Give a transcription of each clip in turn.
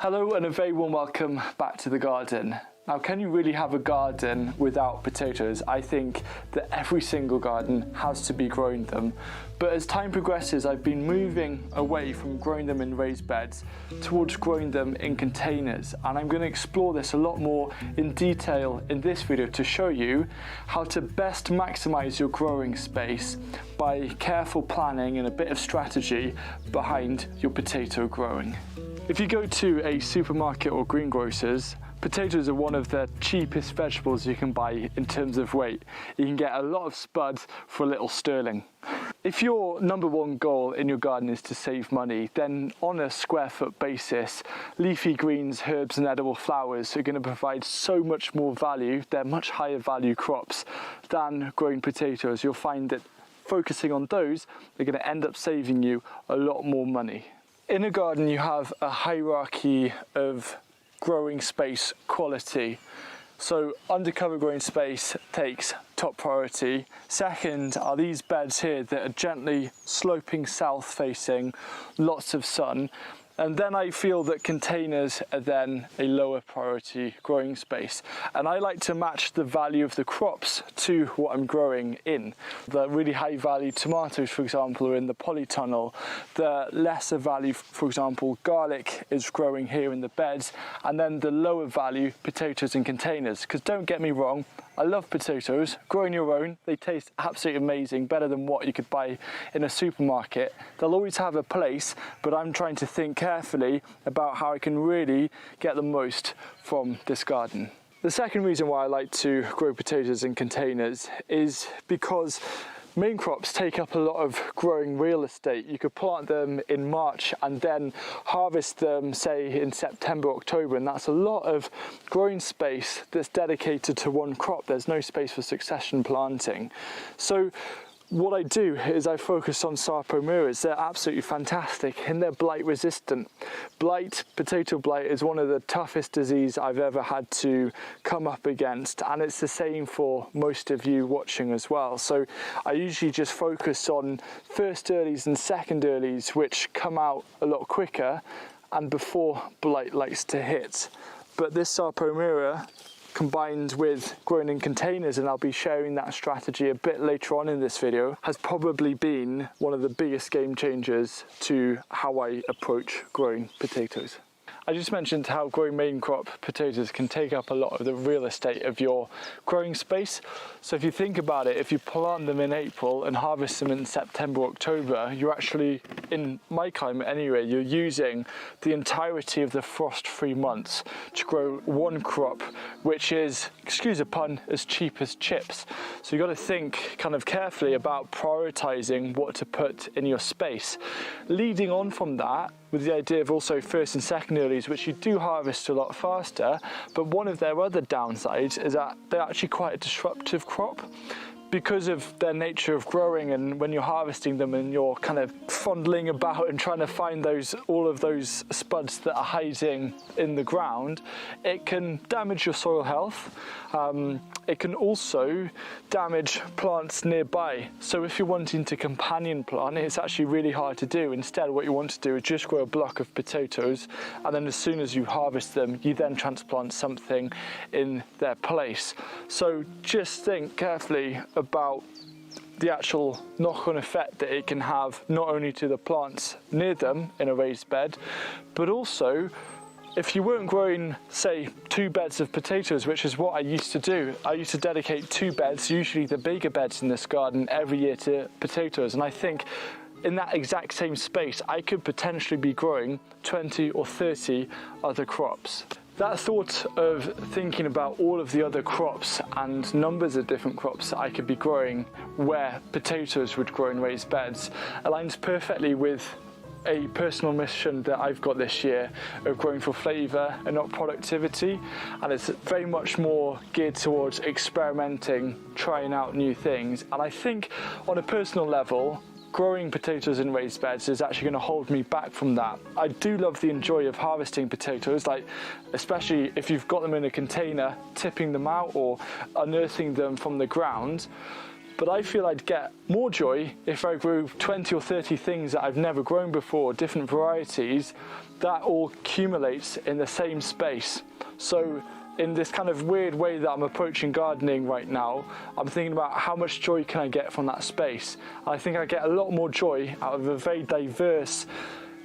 Hello and a very warm welcome back to the garden. Now, can you really have a garden without potatoes? I think that every single garden has to be growing them. But as time progresses, I've been moving away from growing them in raised beds towards growing them in containers. And I'm going to explore this a lot more in detail in this video to show you how to best maximize your growing space by careful planning and a bit of strategy behind your potato growing. If you go to a supermarket or greengrocers, potatoes are one of the cheapest vegetables you can buy in terms of weight. You can get a lot of spuds for a little sterling. If your number one goal in your garden is to save money, then on a square foot basis, leafy greens, herbs and edible flowers are going to provide so much more value. They're much higher value crops than growing potatoes. You'll find that focusing on those, they're going to end up saving you a lot more money. In a garden, you have a hierarchy of growing space quality. So undercover growing space takes top priority. Second are these beds here that are gently sloping south facing, lots of sun. And then I feel that containers are then a lower priority growing space. And I like to match the value of the crops to what I'm growing in. The really high value tomatoes, for example, are in the polytunnel. The lesser value, for example, garlic is growing here in the beds. And then the lower value potatoes in containers. Because don't get me wrong, I love potatoes. Growing your own, they taste absolutely amazing, better than what you could buy in a supermarket. They'll always have a place, but I'm trying to think carefully about how I can really get the most from this garden. The second reason why I like to grow potatoes in containers is because main crops take up a lot of growing real estate. You could plant them in March and then harvest them, say, in September, October, and that's a lot of growing space that's dedicated to one crop. There's no space for succession planting. So what I do is I focus on sarpomeras. They're absolutely fantastic and they're blight resistant. Blight, potato blight, is one of the toughest diseases I've ever had to come up against, and it's the same for most of you watching as well. So I usually just focus on first earlies and second earlies, which come out a lot quicker and before blight likes to hit. But this sarpomera, combined with growing in containers, and I'll be sharing that strategy a bit later on in this video, has probably been one of the biggest game changers to how I approach growing potatoes. I just mentioned how growing main crop potatoes can take up a lot of the real estate of your growing space. So if you think about it, if you plant them in April and harvest them in September, October, you're actually, in my climate anyway, you're using the entirety of the frost-free months to grow one crop, which is, excuse the pun, as cheap as chips. So you've got to think kind of carefully about prioritizing what to put in your space. Leading on from that, with the idea of also first and second earlies, which you do harvest a lot faster, but one of their other downsides is that they're actually quite a disruptive crop because of their nature of growing. And when you're harvesting them and you're kind of fondling about and trying to find all of those spuds that are hiding in the ground, it can damage your soil health. It can also damage plants nearby. So if you're wanting to companion plant, it's actually really hard to do. Instead, what you want to do is just grow a block of potatoes, and then as soon as you harvest them, you then transplant something in their place. So just think carefully about the actual knock-on effect that it can have, not only to the plants near them in a raised bed, but also if you weren't growing, say, 2 beds of potatoes, which is what I used to do. I used to dedicate 2 beds, usually the bigger beds in this garden, every year to potatoes. And I think in that exact same space, I could potentially be growing 20 or 30 other crops. That thought of thinking about all of the other crops and numbers of different crops that I could be growing where potatoes would grow in raised beds aligns perfectly with a personal mission that I've got this year of growing for flavour and not productivity, and it's very much more geared towards experimenting, trying out new things. And I think on a personal level, growing potatoes in raised beds is actually going to hold me back from that. I do love the joy of harvesting potatoes, like especially if you've got them in a container, tipping them out or unearthing them from the ground. But I feel I'd get more joy if I grew 20 or 30 things that I've never grown before, different varieties, that all accumulates in the same space. So in this kind of weird way that I'm approaching gardening right now, I'm thinking about how much joy can I get from that space. And I think I get a lot more joy out of a very diverse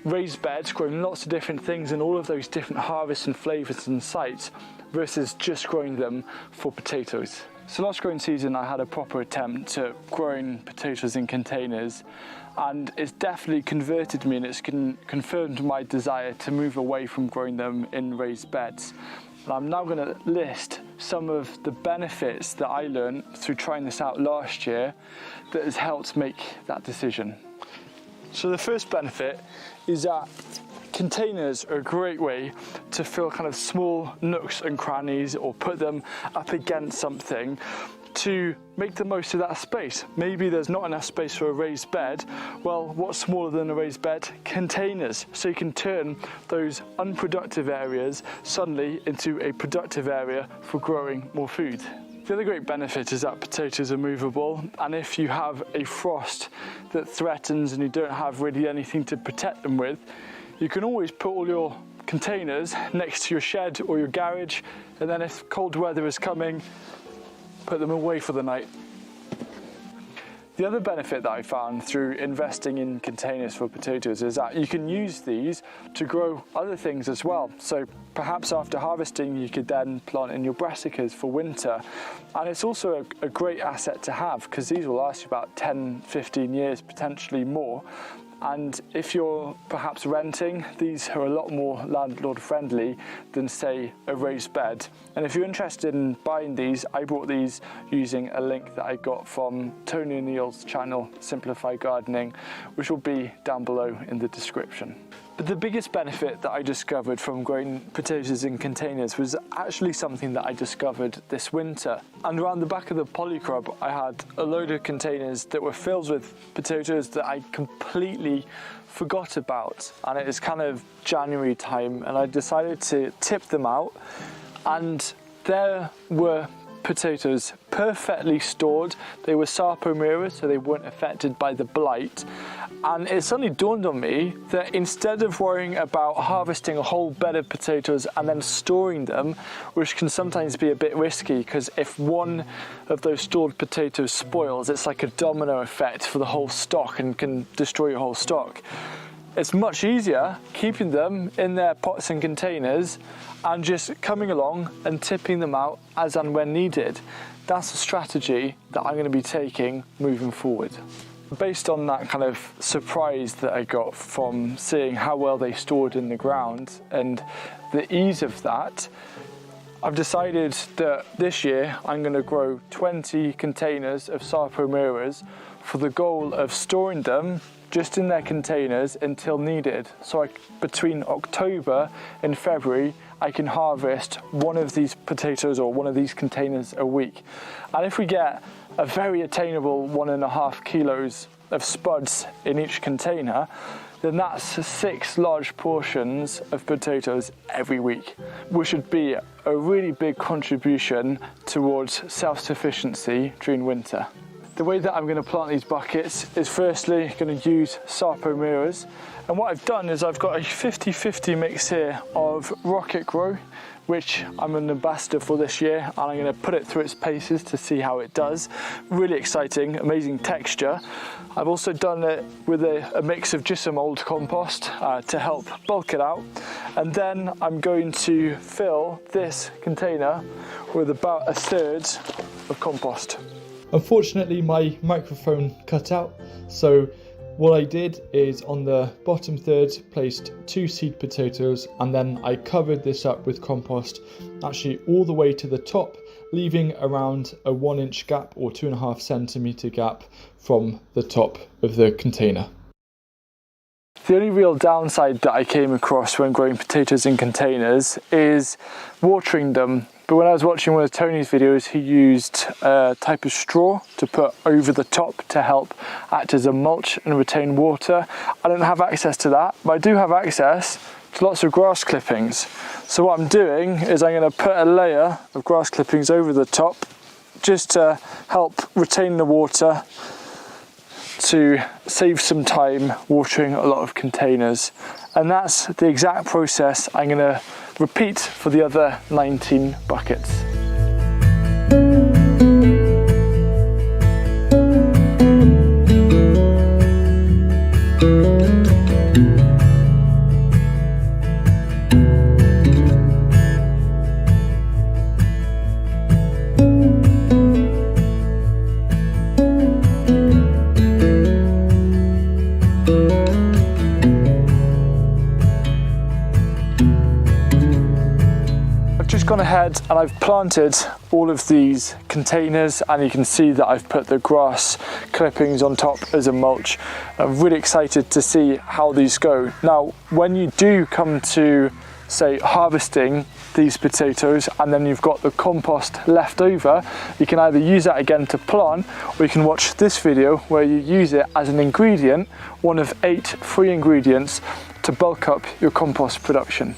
raised bed, growing lots of different things and all of those different harvests and flavours and sites, versus just growing them for potatoes. So last growing season I had a proper attempt at growing potatoes in containers, and it's definitely converted me, and it's confirmed my desire to move away from growing them in raised beds. And I'm now going to list some of the benefits that I learned through trying this out last year that has helped make that decision. So the first benefit is that containers are a great way to fill kind of small nooks and crannies, or put them up against something to make the most of that space. Maybe there's not enough space for a raised bed. Well, what's smaller than a raised bed? Containers. So you can turn those unproductive areas suddenly into a productive area for growing more food. The other great benefit is that potatoes are movable, and if you have a frost that threatens and you don't have really anything to protect them with, you can always put all your containers next to your shed or your garage, and then if cold weather is coming, put them away for the night. The other benefit that I found through investing in containers for potatoes is that you can use these to grow other things as well. So perhaps after harvesting you could then plant in your brassicas for winter. And it's also a great asset to have, because these will last you about 10-15 years, potentially more. And if you're perhaps renting, these are a lot more landlord friendly than, say, a raised bed. And if you're interested in buying these, I bought these using a link that I got from Tony O'Neill's channel, Simplify Gardening, which will be down below in the description. But the biggest benefit that I discovered from growing potatoes in containers was actually something that I discovered this winter. And around the back of the polycrop, I had a load of containers that were filled with potatoes that I completely forgot about. And it was kind of January time, and I decided to tip them out, and there were potatoes perfectly stored. They were sarpomeras, so they weren't affected by the blight. And it suddenly dawned on me that instead of worrying about harvesting a whole bed of potatoes and then storing them, which can sometimes be a bit risky, because if one of those stored potatoes spoils, it's like a domino effect for the whole stock and can destroy your whole stock. It's much easier keeping them in their pots and containers and just coming along and tipping them out as and when needed. That's a strategy that I'm going to be taking moving forward. Based on that kind of surprise that I got from seeing how well they stored in the ground and the ease of that, I've decided that this year I'm going to grow 20 containers of sarpomeras for the goal of storing them just in their containers until needed. So between October and February, I can harvest one of these potatoes or one of these containers a week. And if we get a very attainable 1.5 kilos of spuds in each container, then that's 6 large portions of potatoes every week, which would be a really big contribution towards self-sufficiency during winter. The way that I'm going to plant these buckets is firstly going to use sarpomeras, and what I've done is I've got a 50-50 mix here of Rocket Grow, which I'm an ambassador for this year, and I'm going to put it through its paces to see how it does. Really exciting, amazing texture. I've also done it with a mix of just some old compost to help bulk it out, and then I'm going to fill this container with about 1/3 of compost. Unfortunately, my microphone cut out, so what I did is on the bottom third placed 2 seed potatoes, and then I covered this up with compost actually all the way to the top, leaving around a 1-inch gap or 2.5 centimetre gap from the top of the container. The only real downside that I came across when growing potatoes in containers is watering them. But when I was watching one of Tony's videos, he used a type of straw to put over the top to help act as a mulch and retain water. I don't have access to that, but I do have access to lots of grass clippings. So what I'm doing is I'm going to put a layer of grass clippings over the top just to help retain the water, to save some time watering a lot of containers. And that's the exact process I'm going to repeat for the other 19 buckets. Just gone ahead and I've planted all of these containers, and you can see that I've put the grass clippings on top as a mulch. I'm really excited to see how these go. Now, when you do come to, say, harvesting these potatoes and then you've got the compost left over, you can either use that again to plant, or you can watch this video where you use it as an ingredient, one of 8 free ingredients to bulk up your compost production.